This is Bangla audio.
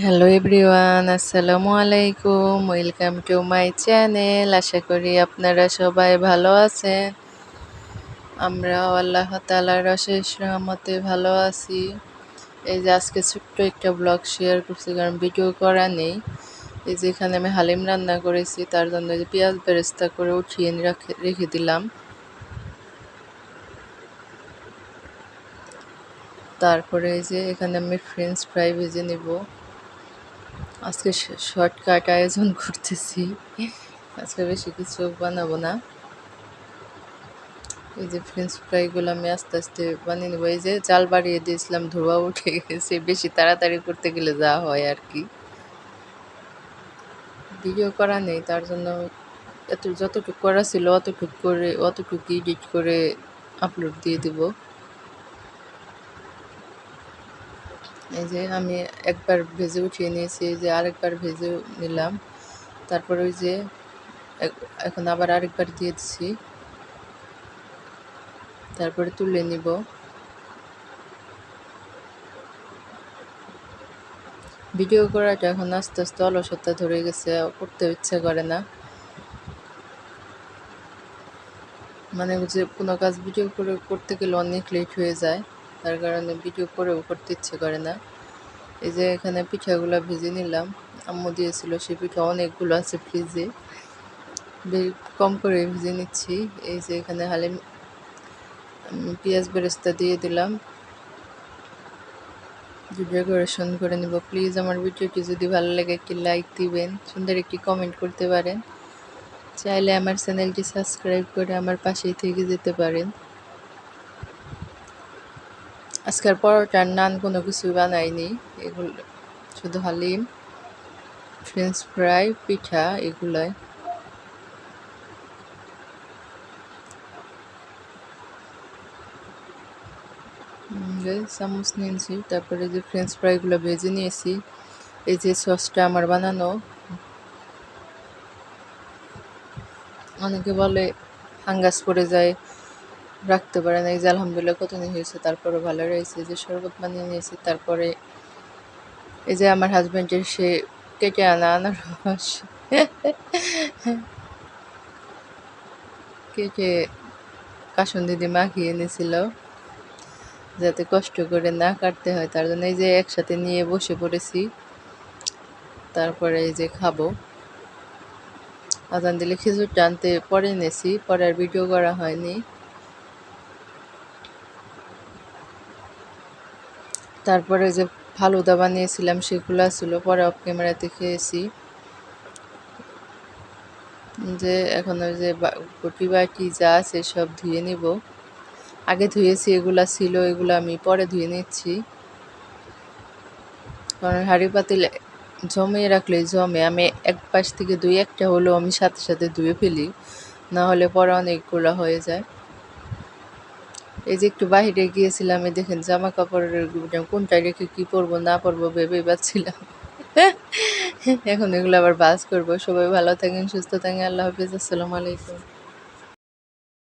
হ্যালো এভরিওয়ান, আসসালামু আলাইকুম। Welcome to my channel. আশা করি আপনারা সবাই ভালো আছেন। আমরাও আল্লাহ তাআলার অশেষ রহমতে ভালো আছি। এই যে আজকে ছোট্ট একটা ব্লগ শেয়ার করছি, কারণ ভিডিও করা নেই। এই যে এখানে আমি হালিম রান্না করেছি, তার জন্য যে পেঁয়াজ বেরেস্তা করে উঠিয়ে রেখে দিলাম। তারপরে এই যে এখানে আমি ফ্রেঞ্চ ফ্রাই ভেজে নেব। আজকে শর্টকাট আয়োজন করতেছি, আজকে বেশি কিছু বানাবো না। এই যে ফ্রেঞ্চ ফ্রাইগুলো আমি আস্তে আস্তে বানিয়ে নেবো। এই যে জাল বাড়িয়ে দিয়েছিলাম, ধোঁয়া উঠে গেছে। বেশি তাড়াতাড়ি করতে গেলে যা হয় আর কি। ভিডিও করা নেই, তার জন্য যতটুকু করা ছিল অতটুকু এডিট করে আপলোড দিয়ে দিব। এই যে আমি একবার ভেজে উঠিয়ে নিয়েছি, এই যে আরেকবার ভেজে নিলাম। তারপর ওই যে এখন আবার আরেকবার দিয়ে দিচ্ছি, তারপরে তুলে নিব। ভিডিও করাটা এখন আস্তে আস্তে অলসতা ধরে গেছে, করতে ইচ্ছা করে না। মানে যে কোনো কাজ ভিডিও করে করতে গেলে অনেক লেট হয়ে যায়, তার কারণে ভিডিও করেও করতে ইচ্ছে করে না। এই যে এখানে পিঠাগুলো ভেজে নিলাম, আম্মু দিয়েছিল সে পিঠা অনেকগুলো আছে ফ্রিজে, কম করে ভেজে নিচ্ছি। এই যে এখানে হালিম পেঁয়াজ বেরেস্তা দিয়ে দিলাম, ডেকোরেশন করে নিব। প্লিজ আমার ভিডিওটি যদি ভালো লাগে একটি লাইক দিবেন, সুন্দর একটি কমেন্ট করতে পারেন। চাইলে আমার চ্যানেলটি সাবস্ক্রাইব করে আমার পাশেই থেকে যেতে পারেন। আজকের পরোটার নান কোনো কিছু বানাইনি, এগুলো শুধু হালিম, ফ্রেঞ্চ ফ্রাই, পিঠা এগুলাই। চামচ নিয়েছি, তারপরে যে ফ্রেঞ্চ ফ্রাইগুলো ভেজে নিয়েছি। এই যে সসটা আমার বানানো। অনেকে বলে ফাঙ্গাস পড়ে যায়, রাখতে পারে না। এই যে আলহামদুলিল্লাহ কতদিন হয়েছে, তারপরে ভালো রয়েছে। যে শরবত বানিয়ে নিয়েছি। তারপরে এই যে আমার হাজব্যান্ডের সে কেটে আনা আনারস কেটে কাসুন্দি দিয়ে মাখিয়ে এনেছিল, যাতে কষ্ট করে না কাটতে হয়, তার জন্য এই যে একসাথে নিয়ে বসে পড়েছি। তারপরে এই যে খাবো। আজান দিলে খেজুরটা আনতে পরে এনেছি, পরে আর ভিডিও করা হয়নি। তারপরে যে ফালুদা বানিয়েছিলাম সেগুলো ছিল, পরে অফ ক্যামেরাতে খেয়েছি। যে এখন ওই যে বটি বাটি যা আছে সব ধুয়ে নিব। আগে ধুয়েছি, এগুলা ছিল, এগুলো আমি পরে ধুয়ে নিচ্ছি, কারণ হাঁড়ি পাতিল জমিয়ে রাখলে জমে। আমি এক পাশ থেকে একটা হলেও আমি সাথে সাথে ধুয়ে ফেলি, না হলে পরে অনেকগুলো হয়ে যায়। এই যে একটু বাহিরে গিয়েছিলাম, এই দেখেন জামা কাপড়ের কোনটা রেখে কি পরবো না পরবো ভেবে পাচ্ছিলাম। এখন এগুলো আবার বাস করবো। সবাই ভালো থাকেন, সুস্থ থাকেন। আল্লাহ হাফিজ, আসসালামু আলাইকুম।